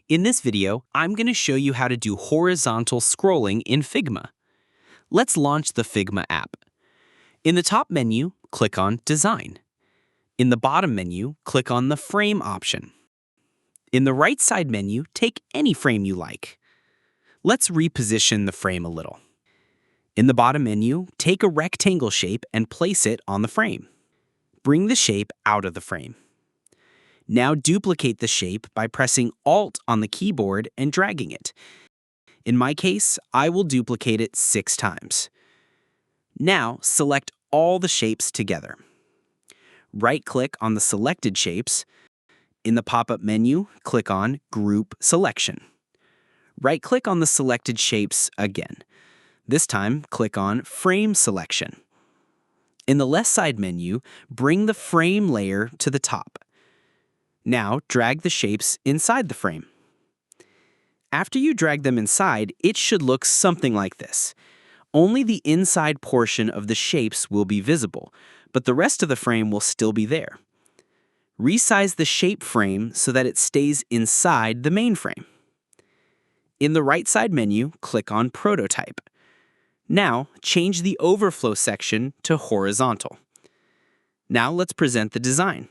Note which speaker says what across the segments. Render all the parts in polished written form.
Speaker 1: In this video, I'm going to show you how to do horizontal scrolling in Figma. Let's launch the Figma app. In the top menu, click on Design. In the bottom menu, click on the Frame option. In the right side menu, take any frame you like. Let's reposition the frame a little. In the bottom menu, take a rectangle shape and place it on the frame. Bring the shape out of the frame. Now duplicate the shape by pressing Alt on the keyboard and dragging it. In my case, I will duplicate it 6 times. Now select all the shapes together. Right-click on the selected shapes. In the pop-up menu, click on Group Selection. Right-click on the selected shapes again. This time, click on Frame Selection. In the left side menu, bring the frame layer to the top. Now, drag the shapes inside the frame. After you drag them inside, it should look something like this. Only the inside portion of the shapes will be visible, but the rest of the frame will still be there. Resize the shape frame so that it stays inside the main frame. In the right side menu, click on Prototype. Now, change the overflow section to horizontal. Now let's present the design.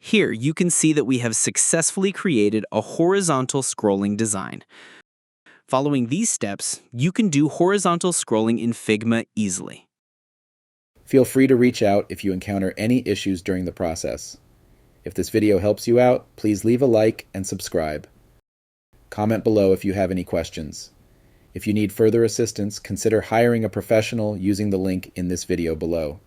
Speaker 1: Here, you can see that we have successfully created a horizontal scrolling design. Following these steps, you can do horizontal scrolling in Figma easily.
Speaker 2: Feel free to reach out if you encounter any issues during the process. If this video helps you out, please leave a like and subscribe. Comment below if you have any questions. If you need further assistance, consider hiring a professional using the link in this video below.